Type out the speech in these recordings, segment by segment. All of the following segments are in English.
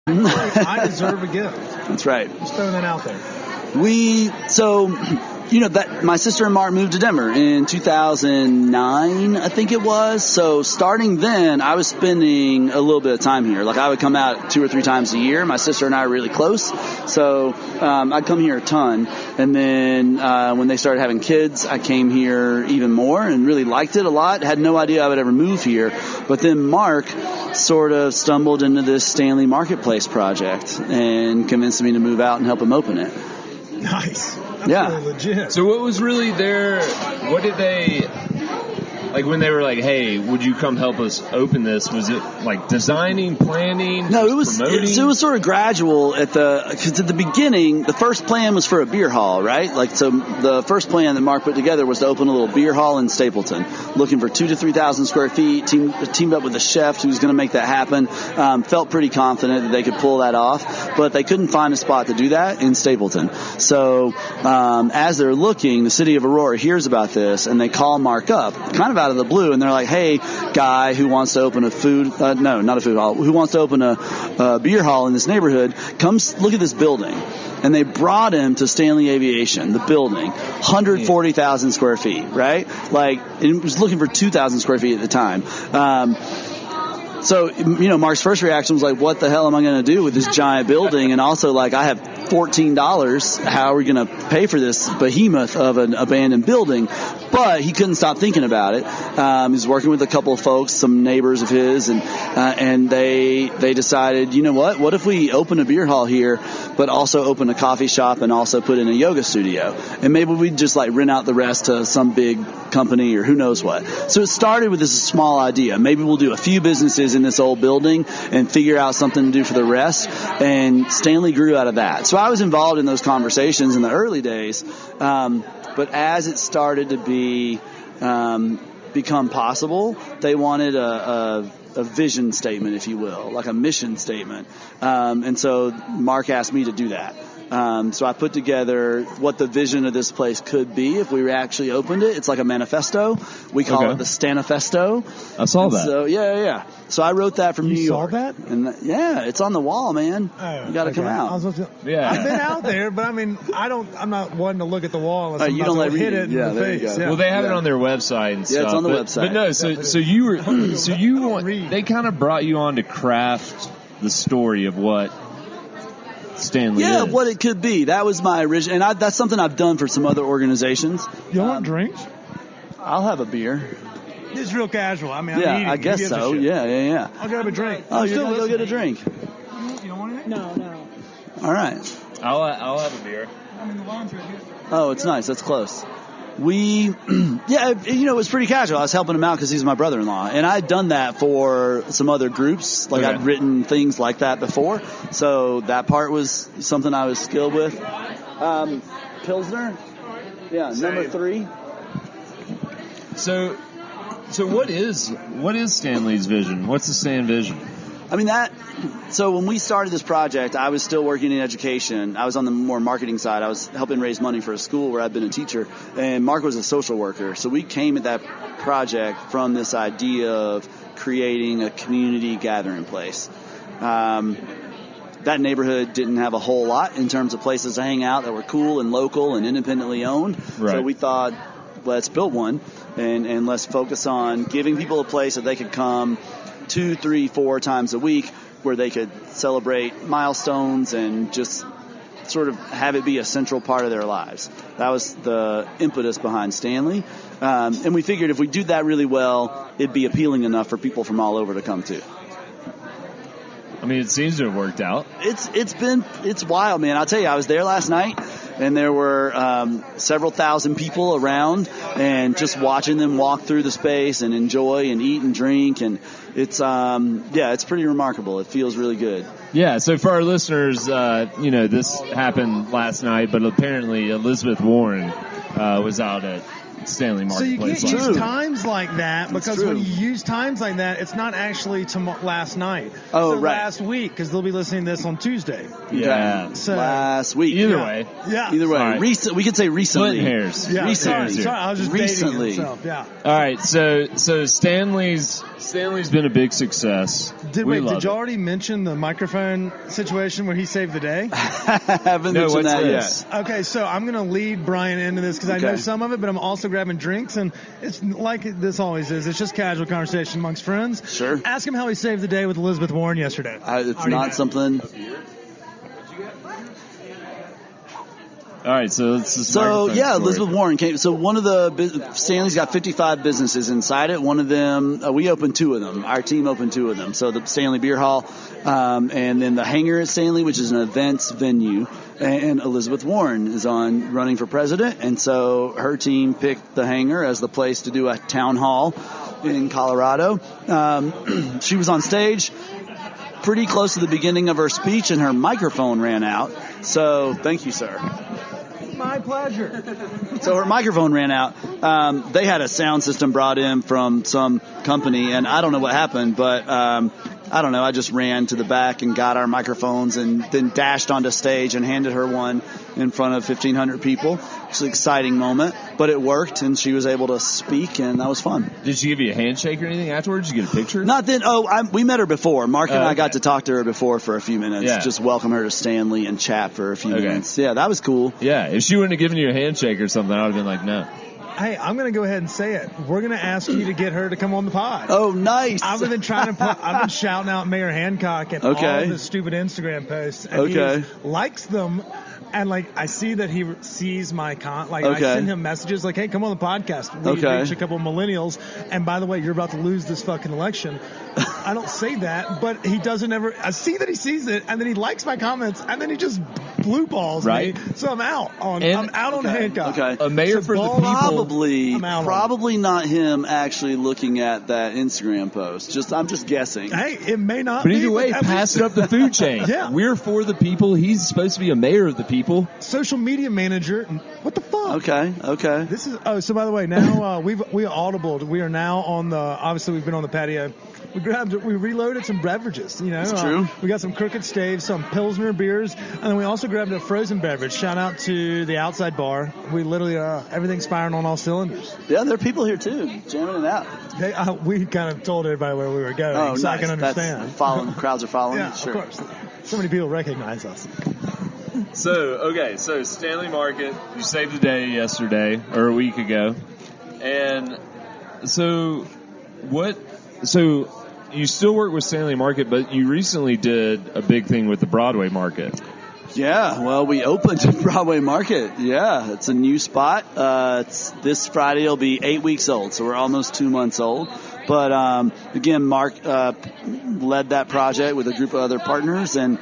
I deserve a gift. That's right. Just throwing that out there. That my sister and Mark moved to Denver in 2009, I think it was. So starting then, I was spending a little bit of time here. Like I would come out 2 or 3 times a year. My sister and I are really close, so I'd come here a ton. And then when they started having kids, I came here even more and really liked it a lot. Had no idea I would ever move here, but then Mark sort of stumbled into this Stanley Marketplace project and convinced me to move out and help him open it. Nice. That's really legit. So what was really their, what did they, like when they were like, hey, would you come help us open this? Was it like designing, planning? No, it was sort of gradual because at the beginning, the first plan was for a beer hall, right? So the first plan that Mark put together was to open a little beer hall in Stapleton, looking for 2,000 to 3,000 square feet, teamed up with a chef who was going to make that happen. Felt pretty confident that they could pull that off, but they couldn't find a spot to do that in Stapleton. So, as they're looking, the city of Aurora hears about this and they call Mark up, kind of out of the blue, and they're like, hey, guy who wants to open a food, no, not a food hall, who wants to open a beer hall in this neighborhood, come look at this building. And they brought him to Stanley Aviation, the building, 140,000 square feet, right? Like, it was looking for 2,000 square feet at the time. So, Mark's first reaction was like, what the hell am I going to do with this giant building? And also, like, I have $14. How are we going to pay for this behemoth of an abandoned building? But he couldn't stop thinking about it. He was working with a couple of folks, some neighbors of his, and they decided, you know what? What if we open a beer hall here, but also open a coffee shop and also put in a yoga studio? And maybe we'd just like rent out the rest to some big company or who knows what. So it started with this small idea. Maybe we'll do a few businesses in this old building and figure out something to do for the rest. And Stanley grew out of that. So I was involved in those conversations in the early days. But as it started to become possible, they wanted a vision statement, if you will, like a mission statement. And so Mark asked me to do that. So I put together what the vision of this place could be if we actually opened it. It's like a manifesto. We call it the Stanifesto. I saw that. So yeah. So I wrote that from New York. You saw that? And it's on the wall, man. Oh, you got to come out. I've been out there, but I mean, I'm not one to look at the wall unless you don't let hit it in the face. Well, they have it on their website and stuff. Yeah, it's on the website. But no, they kind of brought you on to craft the story of what Stanley is. What it could be. That was my original, and that's something I've done for some other organizations. You want drinks? I'll have a beer. It's real casual. I mean, I'm eating. I guess so. Yeah. I'll grab a drink. Oh, you're going to go get a drink? You don't want anything? No. All right. I'll have a beer. I mean, the line's right here. Oh, it's nice. That's close. It was pretty casual. I was helping him out because he's my brother-in-law. And I'd done that for some other groups. Like, I'd written things like that before. So that part was something I was skilled with. Pilsner? Yeah, number 3. So what is Stanley's vision? What's the Stan vision? I mean, so when we started this project, I was still working in education. I was on the more marketing side. I was helping raise money for a school where I'd been a teacher, and Mark was a social worker. So we came at that project from this idea of creating a community gathering place. That neighborhood didn't have a whole lot in terms of places to hang out that were cool and local and independently owned. Right. So we thought, let's build one and let's focus on giving people a place that they could come 2, 3, 4 times a week where they could celebrate milestones and just sort of have it be a central part of their lives. That was the impetus behind Stanley. And we figured if we do that really well, it'd be appealing enough for people from all over to come too. I mean, it seems to have worked out. It's wild, man. I'll tell you, I was there last night, and there were several thousand people around, and just watching them walk through the space and enjoy and eat and drink, and it's pretty remarkable. It feels really good. Yeah. So for our listeners, this happened last night, but apparently Elizabeth Warren was out at Stanley So you Marketplace. can't last use night. times like that because true. when you use times like that, it's not actually last night. Oh, so right. last week because they'll be listening to this on Tuesday. Yeah. So Last week. Either Yeah. way. Yeah. Either way. Sorry. We could say recently. Splitting hairs. Yeah, Recently. sorry, I was just Recently. dating himself. Yeah. All right, so Stanley's been a big success. Did We you love it. already mention the microphone situation where he saved the day? Haven't No, mentioned what's that this? yet. Okay, so I'm going to lead Brian into this because I know Okay. some of it, but I'm also grabbing drinks, and it's like this always is. It's just casual conversation amongst friends. Sure. Ask him how he saved the day with Elizabeth Warren yesterday. It's Already not know. something. All right, so let's just So microphone yeah, story. Elizabeth Warren came. So one of Stanley's got 55 businesses inside it. One of them, we opened 2 of them. Our team opened 2 of them. So the Stanley Beer Hall, and then the Hangar at Stanley, which is an events venue. And Elizabeth Warren is running for president, and so her team picked the Hangar as the place to do a town hall in Colorado. She was on stage pretty close to the beginning of her speech, and her microphone ran out. So thank you, sir. My pleasure. So her microphone ran out. They had a sound system brought in from some company, and I don't know what happened, but I don't know. I just ran to the back and got our microphones and then dashed onto stage and handed her one in front of 1,500 people. It's an exciting moment, but it worked, and she was able to speak, and that was fun. Did she give you a handshake or anything afterwards? Did you get a picture? Not then. We met her before. Mark and I okay. got to talk to her before for a few minutes. Yeah. Just welcome her to Stanley and chat for a few Okay. minutes. Yeah, that was cool. Yeah, if she wouldn't have given you a handshake or something, I would have been like, no. Hey, I'm going to go ahead and say it. We're going to ask you to get her to come on the pod. Oh, nice. I've been I've been shouting out Mayor Hancock and Okay. all of his stupid Instagram posts, and Okay. he likes them. And I see that he sees my I Okay. send him messages like, "Hey, come on the podcast." We Okay. reach a couple of millennials, and by the way, you're about to lose this fucking election. I don't say that, but he doesn't ever. I see that he sees it, and then he likes my comments, and then he just blue balls Right. me. So I'm out on Okay. Hancock. Okay. A mayor So for the ball- people. I'm out on Probably not him actually looking at that Instagram post. I'm just guessing. Hey, it may not. But be, either way, at pass least- it up the food chain. Yeah. We're for the people. He's supposed to be a mayor of the people. Social media manager. What the fuck? Okay. This is. Oh, so by the way, now we audibled. We are now on the. Obviously, we've been on the patio. We reloaded some beverages. That's true. We got some Crooked Stave, some Pilsner beers, and then we also grabbed a frozen beverage. Shout out to the Outside Bar. We literally everything's firing on all cylinders. Yeah, there are people here too, jamming it out. We kind of told everybody where we were going, Oh, so nice. I can understand. That's following. Crowds are following. Yeah, Sure. of course. So many people recognize us. So Stanley Market, you saved the day yesterday or a week ago, and so you still work with Stanley Market, but you recently did a big thing with the Broadway Market. Yeah, well, we opened Broadway Market. Yeah, it's a new spot. This Friday will be 8 weeks old, so we're almost 2 months old. But again, Mark led that project with a group of other partners, and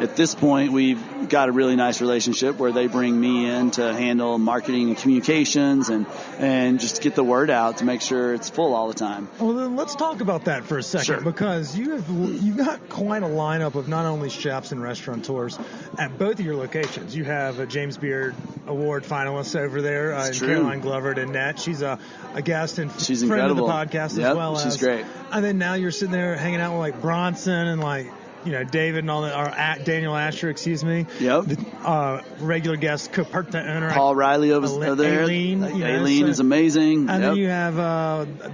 at this point, we've got a really nice relationship where they bring me in to handle marketing and communications and just get the word out to make sure it's full all the time. Well, then let's talk about that for a second, Sure. because you've got quite a lineup of not only chefs and restaurateurs at both of your locations. You have a James Beard Award finalist over there, It's true. Caroline Glover at Annette. She's a guest and She's friend incredible. of the podcast Yep, as well. she's great. And then now you're sitting there hanging out with like Bronson and like, David and all that, or Daniel Asher, excuse me. Yep. The, regular guest, Cook, the owner. Paul Riley over there. Aileen, Aileen is amazing. And Yep. then you have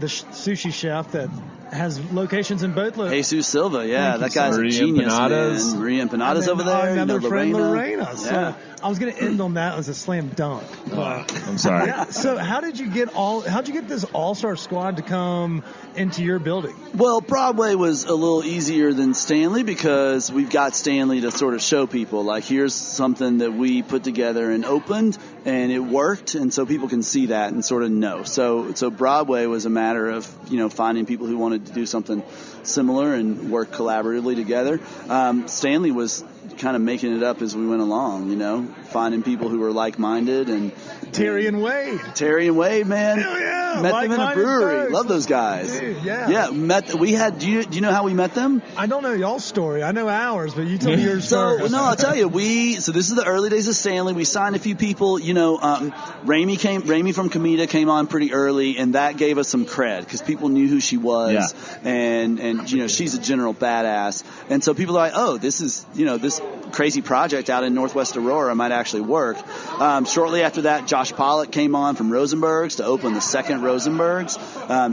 the sushi chef that has locations in both locations. Jesus Silva, yeah, Thank that you, guy's sir. a Maria genius, Empanadas. man. Maria Empanadas over there. Another friend, Lorena. Lorena. So Yeah. I was going to end on that as a slam dunk. But, I'm sorry. yeah. So how'd you get this all-star squad to come into your building? Well, Broadway was a little easier than Stanley because we've got Stanley to sort of show people, like, here's something that we put together and opened, and it worked, and so people can see that and sort of know. So Broadway was a matter of, finding people who wanted to do something similar and work collaboratively together. Stanley was kind of making it up as we went along, finding people who were like-minded. And Terry and Wade. Terry and Wade, man. Hell yeah. Met them in a brewery. Folks. Love those guys. Dude, yeah. Yeah, do you know how we met them? I don't know y'all's story. I know ours, but you tell me your story. No, I'll tell you. So this is the early days of Stanley. We signed a few people. Raimi from Comida came on pretty early, and that gave us some cred because people knew who she was, and she's a general badass. And so people are like, oh, this is this crazy project out in Northwest Aurora might actually work. Shortly after that, Josh Pollock came on from Rosenberg's to open the second Rosenberg's.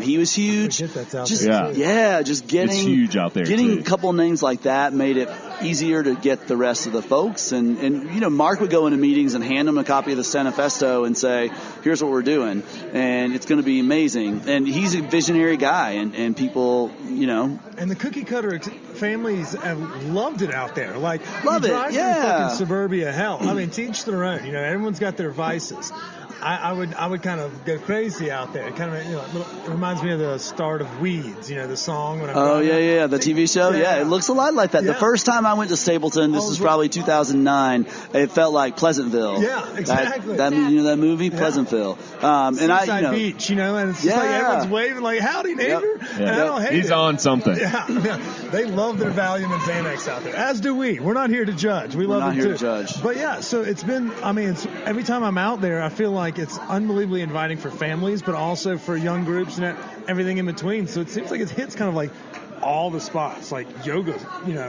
He was huge. Just getting it's huge out there. Getting a couple names like that made it easier to get the rest of the folks. And Mark would go into meetings and hand them a copy of the Stanifesto and say, here's what we're doing, and it's going to be amazing. And he's a visionary guy, and people, And the cookie cutter families have loved it out there. Like, love it, through fucking suburbia hell. I mean, to each their own. Everyone's got their vices. I would kind of go crazy out there. It kind of, it reminds me of the start of Weeds, the song. When the TV show. Yeah, it looks a lot like that. Yeah. The first time I went to Stapleton, this was probably 2009. It felt like Pleasantville. Yeah, exactly. That that movie, Pleasantville. Seaside Beach, and it's just like everyone's waving like, howdy, neighbor. Yep. And I don't hate He's it. on something. Yeah, they love their Valium and Xanax out there, as do we. We're not here to judge. We love not them here too. to judge. But yeah, so it's been. Every time I'm out there, I feel like it's unbelievably inviting for families, but also for young groups and everything in between. So it seems like it hits kind of like all the spots, like yoga.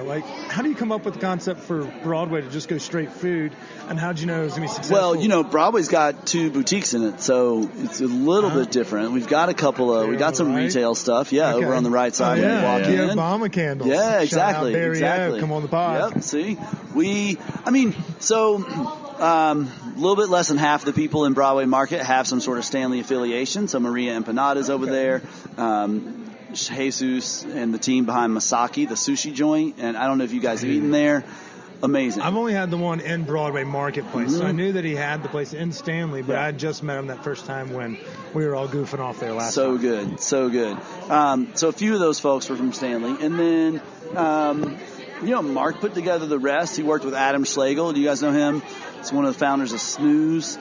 Like how do you come up with the concept for Broadway to just go straight food, and how'd you know it was going to be successful? Well, Broadway's got 2 boutiques in it, so it's a little bit different. We've got a couple of, we got some retail stuff, over on the right side when you walk in. The Obama candles. Yeah, exactly. Shout out exactly. Come on the pod. Yep. See, a little bit less than half the people in Broadway Market have some sort of Stanley affiliation. So Maria Empanada's over there. Jesus and the team behind Masaki, the sushi joint. And I don't know if you guys have eaten there. Amazing. I've only had the one in Broadway Marketplace, so I knew that he had the place in Stanley, but I had just met him that first time when we were all goofing off there last time. So good. So a few of those folks were from Stanley. And then, Mark put together the rest. He worked with Adam Schlegel. Do you guys know him? He's one of the founders of Snooze.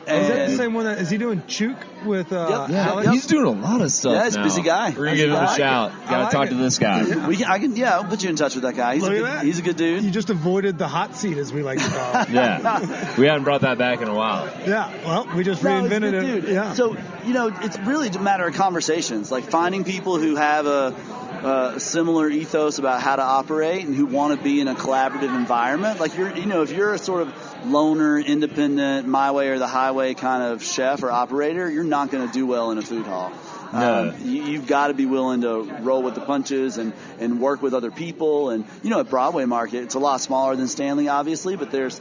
Is that the same one is he doing Chook with Alex? He's doing a lot of stuff. Yeah, he's a busy guy. We're going to give him a shout. Got to talk to this guy. Yeah. I'll put you in touch with that guy. He's a good dude. You just avoided the hot seat, as we like to call it. Yeah. We haven't brought that back in a while. Yeah. Well, we just reinvented it. Dude. Yeah. So, it's really a matter of conversations, like finding people who have a similar ethos about how to operate and who want to be in a collaborative environment. Like if you're a sort of loner, independent, my way or the highway kind of chef or operator, you're not going to do well in a food hall. No. You've got to be willing to roll with the punches and work with other people. And, at Broadway Market, it's a lot smaller than Stanley, obviously, but there's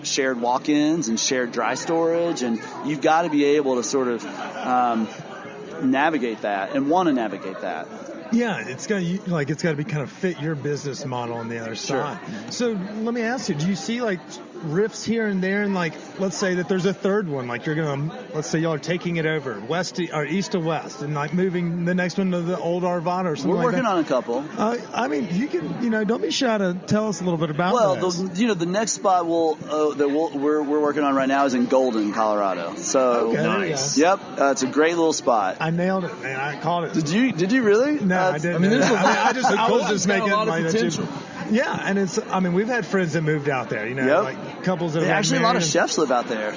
shared walk-ins and shared dry storage. And you've got to be able to sort of navigate that and want to navigate that. Yeah, it's got to be kind of fit your business model on the other side. So let me ask you, do you see rifts here and there, and let's say that there's a third one, let's say y'all are taking it over west or east to west and moving the next one to the old Arvada or something We're working on a couple. You can, don't be shy to tell us a little bit about this. The next spot we're working on right now is in Golden, Colorado. So nice. Yep, it's a great little spot. I nailed it, man. I caught it. Did you really? No, I didn't. I was just making a lot of my potential. Yeah, and it's. We've had friends that moved out there. Couples that actually a lot of chefs live out there.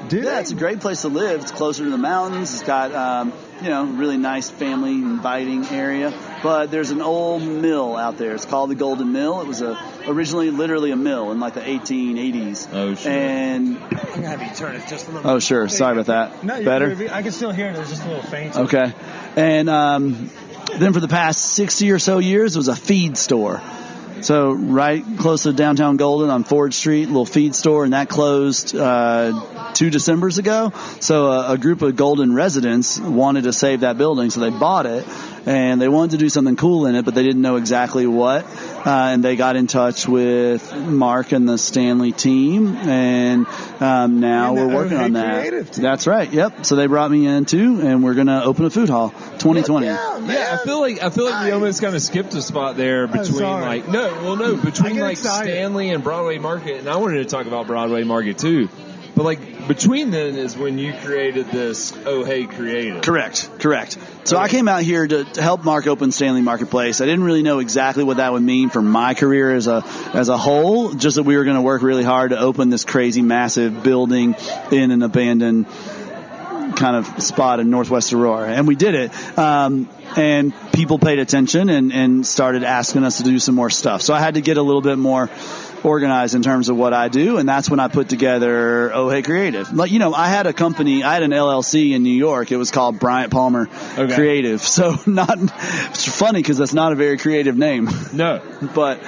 It's a great place to live. It's closer to the mountains. It's got really nice family inviting area. But there's an old mill out there. It's called the Golden Mill. It was originally literally a mill in the 1880s. Oh, sure. And I'm gonna have you turn it just a little. Oh, sure. Sorry about that. No, better. I can still hear it. It's just a little faint. Okay. And then for the past 60 or so years, it was a feed store. So right close to downtown Golden on Ford Street, little feed store, and that closed 2 Decembers ago. So a group of Golden residents wanted to save that building, so they bought it. and they wanted to do something cool in it, but they didn't know exactly what. And they got in touch with Mark and the Stanley team, and now we're working on that. That's right. Yep. So they brought me in too, and we're gonna open a food hall 2020. Yeah, I feel like we almost kind of skipped a spot there between between Stanley and Broadway Market, and I wanted to talk about Broadway Market too. But like between then is when you created this Oh Hey Creative. Correct. So I came out here to help Mark open Stanley Marketplace. I didn't really know exactly what that would mean for my career as a whole, just that we were going to work really hard to open this crazy massive building in an abandoned kind of spot in Northwest Aurora. And we did it. And people paid attention and started asking us to do some more stuff. So I had to get a little bit more organized in terms of what I do, and that's when I put together Oh Hey Creative. Like, I had a company, I had an LLC in New York. It was called Bryant Palmer Creative. So it's funny because that's not a very creative name. No. But